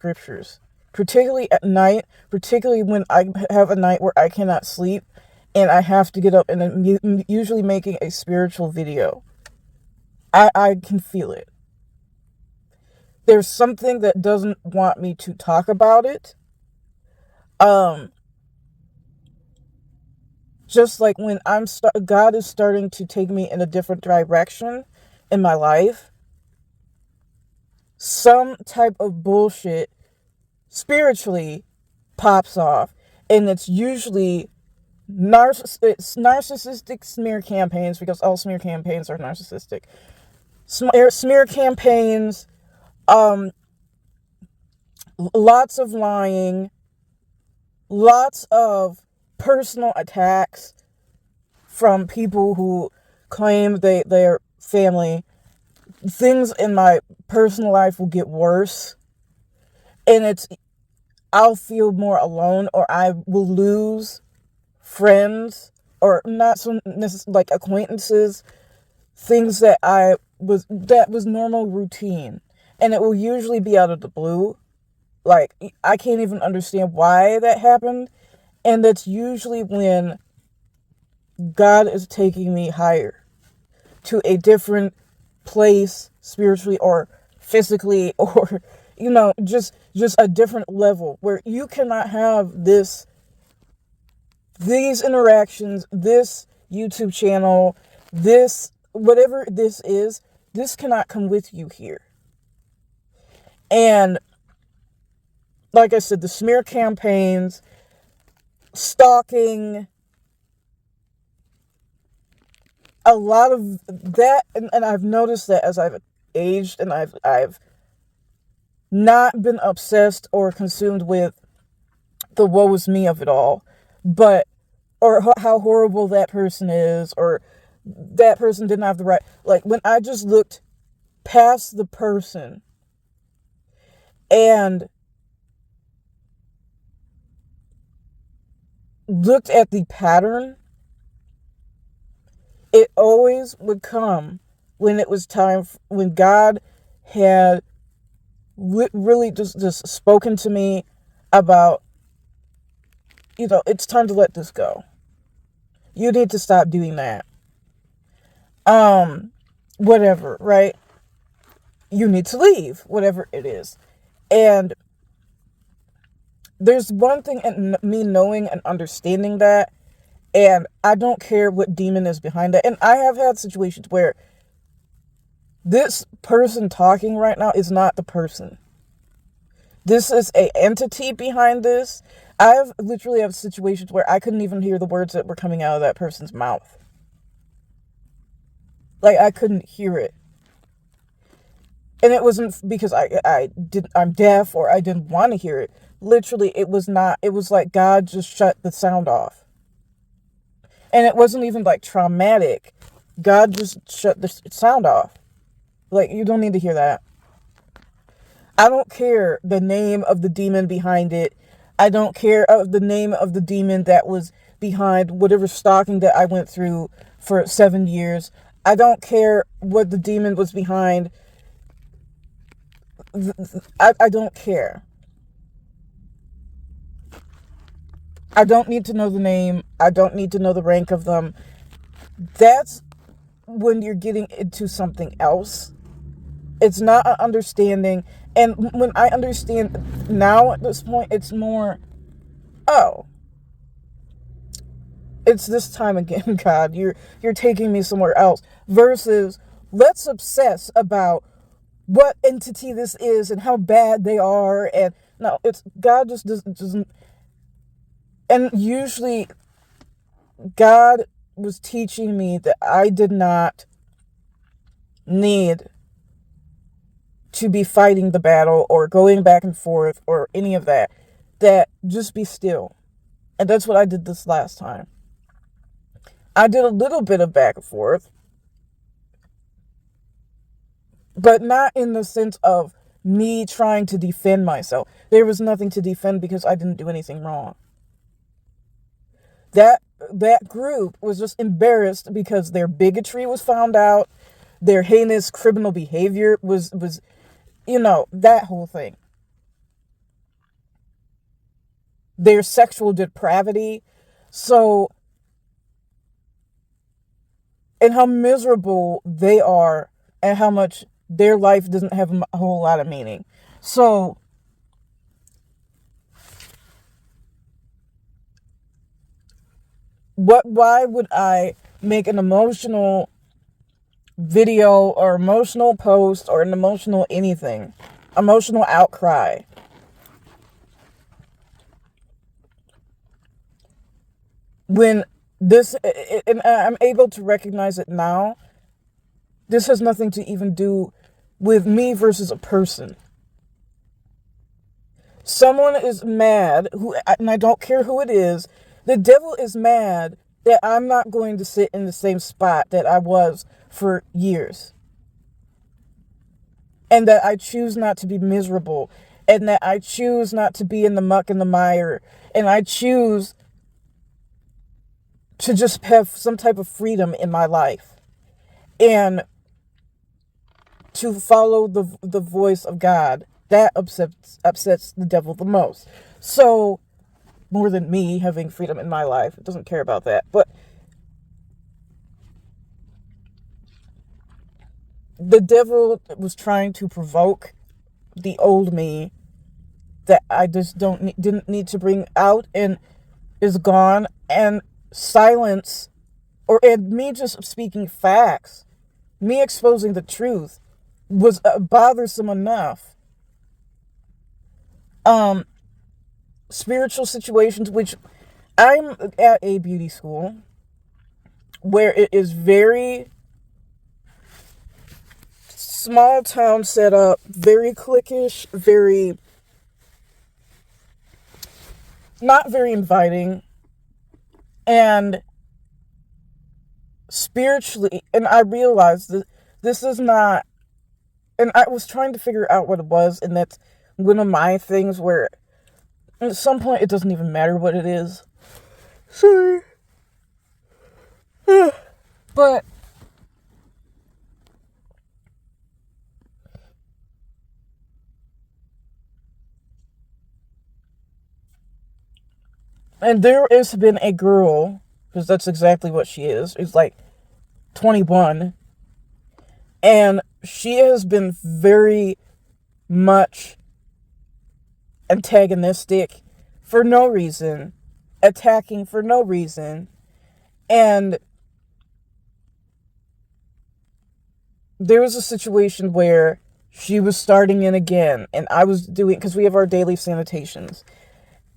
scriptures, particularly at night, particularly when I have a night where I cannot sleep and I have to get up, and I'm usually making a spiritual video. I can feel it. There's something that doesn't want me to talk about it. Just like when God is starting to take me in a different direction in my life, some type of bullshit spiritually pops off, and it's usually it's narcissistic smear campaigns, because all smear campaigns are narcissistic. Smear campaigns, lots of lying, lots of personal attacks from people who claim they're family. Things in my personal life will get worse, and I'll feel more alone, or I will lose friends, or not so necessarily like acquaintances, things that was normal routine, and it will usually be out of the blue. Like, I can't even understand why that happened, and that's usually when God is taking me higher, to a different place spiritually or physically, or just a different level where you cannot have these interactions, this YouTube channel, this whatever this is, this cannot come with you here. And like I said, the smear campaigns, stalking, a lot of that, and I've noticed that as I've aged, and I've not been obsessed or consumed with the woe is me of it all, or how horrible that person is, or that person didn't have the right. Like, when I just looked past the person and looked at the pattern, it always would come when it was time, when God had really just spoken to me about, it's time to let this go. You need to stop doing that. Whatever, right? You need to leave, whatever it is. And there's one thing in me knowing and understanding that, and I don't care what demon is behind it. And I have had situations where this person talking right now is not the person. This is an entity behind this. I've literally have situations where I couldn't even hear the words that were coming out of that person's mouth. Like, I couldn't hear it. And it wasn't because I'm deaf or I didn't want to hear it. Literally, it was like God just shut the sound off. And it wasn't even like traumatic. God just shut the sound off. Like, you don't need to hear that. I don't care the name of the demon behind it. I don't care of the name of the demon that was behind whatever stalking that I went through for 7 years. I don't care what the demon was behind. I don't care. I don't need to know the name. I don't need to know the rank of them. That's when you're getting into something else. It's not an understanding. And when I understand now at this point, it's more, oh, it's this time again, God. You're taking me somewhere else. Versus, let's obsess about what entity this is and how bad they are. And no, it's God just doesn't. And usually, God was teaching me that I did not need to be fighting the battle or going back and forth or any of that. That just be still. And that's what I did this last time. I did a little bit of back and forth, but not in the sense of me trying to defend myself. There was nothing to defend because I didn't do anything wrong. That group was just embarrassed because their bigotry was found out, their heinous criminal behavior was that whole thing. their sexual depravity. So, and how miserable they are, and how much their life doesn't have a whole lot of meaning. So, why would I make an emotional video or emotional post or an emotional anything, emotional outcry, when this, and I'm able to recognize it now, this has nothing to even do with me versus a person. Someone is mad, and I don't care who it is, the devil is mad that I'm not going to sit in the same spot that I was for years. And that I choose not to be miserable. And that I choose not to be in the muck and the mire. And I choose to just have some type of freedom in my life. And to follow the voice of God. That upsets the devil the most. So, more than me having freedom in my life. It doesn't care about that. But the devil was trying to provoke the old me that I just didn't need to bring out, and is gone. And silence, and me just speaking facts, me exposing the truth, was bothersome enough. Spiritual situations, which I'm at a beauty school where it is very small town setup, very cliquish, very not very inviting, and spiritually, and I realized that this is not, and I was trying to figure out what it was, and that's one of my things where at some point it doesn't even matter what it is. Sorry. But and there has been a girl, because that's exactly what she is. It's like 21. And she has been very much antagonistic for no reason, attacking for no reason. And there was a situation where she was starting in again, and I was doing, because we have our daily sanitations.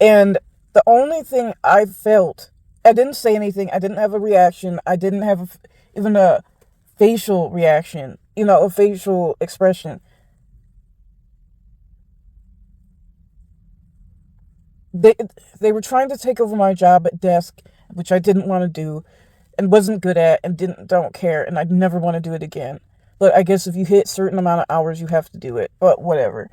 And the only thing I felt, I didn't say anything, I didn't have a reaction, I didn't have even a facial reaction, a facial expression. They were trying to take over my job at desk, which I didn't want to do, and wasn't good at, and don't care, and I'd never want to do it again. But I guess if you hit a certain amount of hours, you have to do it. But whatever.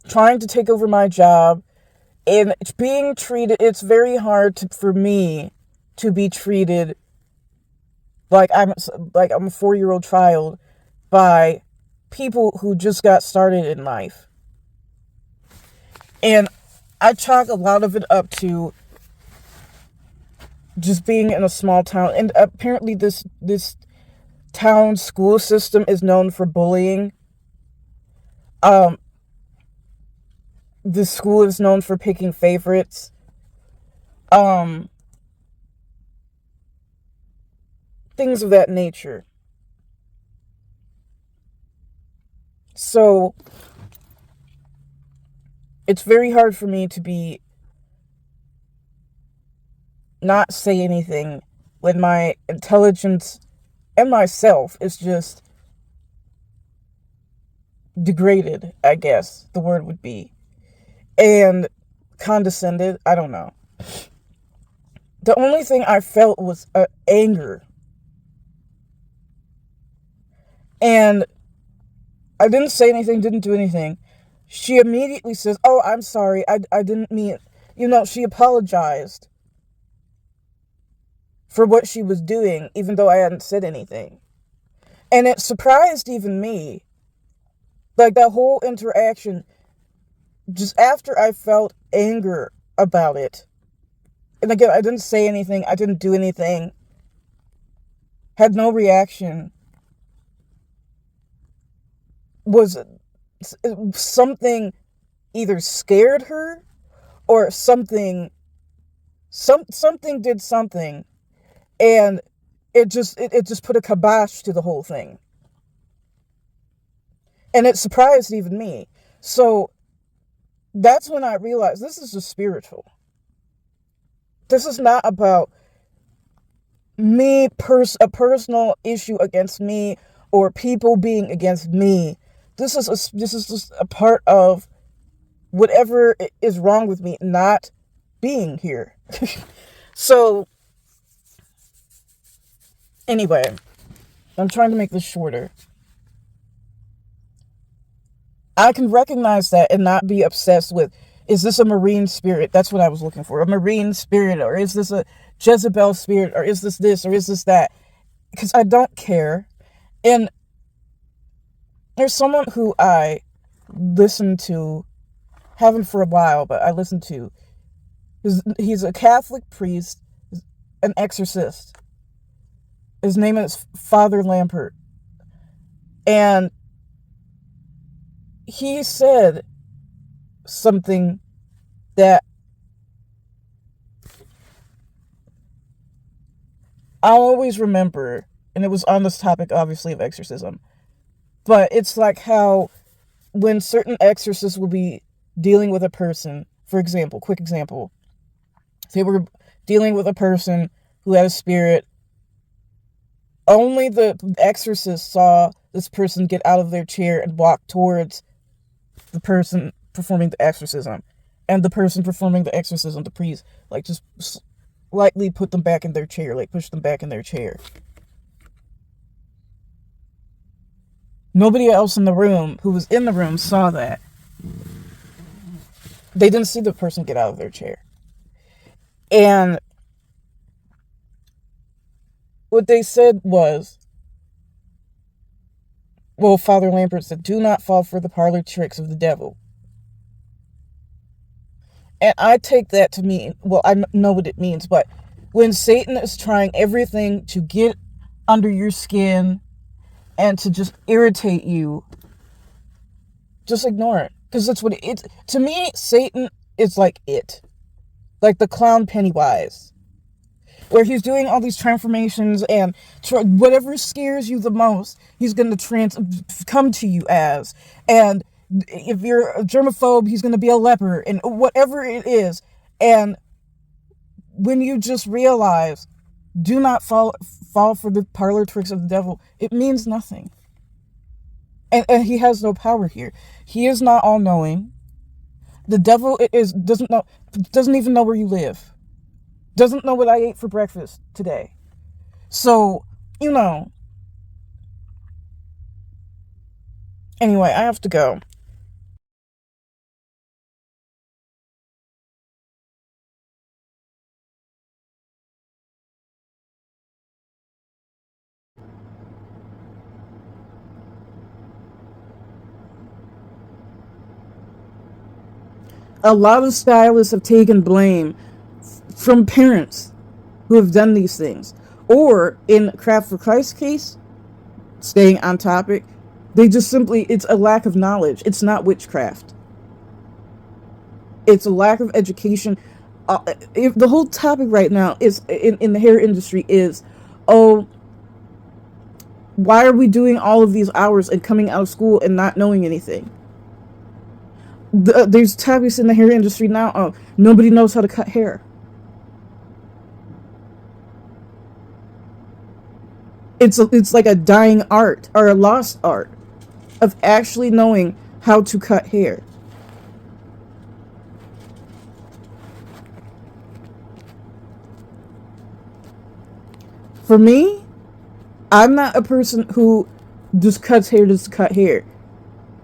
Trying to take over my job, and being treated, it's very hard for me to be treated like I'm a 4-year-old child by people who just got started in life. And I chalk a lot of it up to just being in a small town. And apparently this town school system is known for bullying. The school is known for picking favorites. Things of that nature. So it's very hard for me to not say anything when my intelligence and myself is just degraded, I guess the word would be. And condescended, I don't know. The only thing I felt was anger. And I didn't say anything, didn't do anything. She immediately says, "Oh, I'm sorry, I didn't mean it." She apologized for what she was doing, even though I hadn't said anything. And it surprised even me. Like, that whole interaction, just after I felt anger about it. And again, I didn't say anything. I didn't do anything. Had no reaction. Was something either scared her or something did something, and it just put a kibosh to the whole thing. And it surprised even me. So that's when I realized this is just spiritual. This is not about me, a personal issue against me, or people being against me. This is just a part of whatever is wrong with me not being here. So, anyway, I'm trying to make this shorter. I can recognize that and not be obsessed with, is this a marine spirit? That's what I was looking for. A marine spirit, or is this a Jezebel spirit, or is this, or is this that? Because I don't care. And there's someone who I listened to, haven't for a while, but I listened to. He's a Catholic priest, an exorcist. His name is Father Lampert. And he said something that I'll always remember, and it was on this topic, obviously, of exorcism. But it's like how when certain exorcists will be dealing with a person, for example, quick example, they were dealing with a person who had a spirit. Only the exorcist saw this person get out of their chair and walk towards the person performing the exorcism. And the person performing the exorcism, the priest, like, just slightly put them back in their chair, like push them back in their chair. Nobody else in the room who was in the room saw that. They didn't see the person get out of their chair. And what they said was, well, Father Lampert said, do not fall for the parlor tricks of the devil. And I take that to mean, well, I know what it means, but when Satan is trying everything to get under your skin and to just irritate you, just ignore it. Because that's what it, to me, Satan is like it. Like the clown Pennywise. Where he's doing all these transformations and whatever scares you the most, he's going to come to you as. And if you're a germaphobe, he's going to be a leper and whatever it is. And when you just realize, do not fall for the parlor tricks of the devil, it means nothing. And he has no power here. He is not all-knowing. The devil doesn't even know where you live. Doesn't know what I ate for breakfast today. So, anyway, I have to go. A lot of stylists have taken blame from parents who have done these things. Or, in Craft for Christ's case, staying on topic, they just simply, it's a lack of knowledge. It's not witchcraft. It's a lack of education. If the whole topic right now is in the hair industry is, oh, why are we doing all of these hours and coming out of school and not knowing anything? There's topics in the hair industry now. Nobody knows how to cut hair. It's like a dying art or a lost art of actually knowing how to cut hair. For me, I'm not a person who just cuts hair just to cut hair.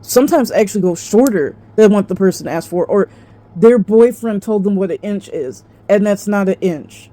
Sometimes actually go shorter than what the person asked for, or their boyfriend told them what an inch is, and that's not an inch.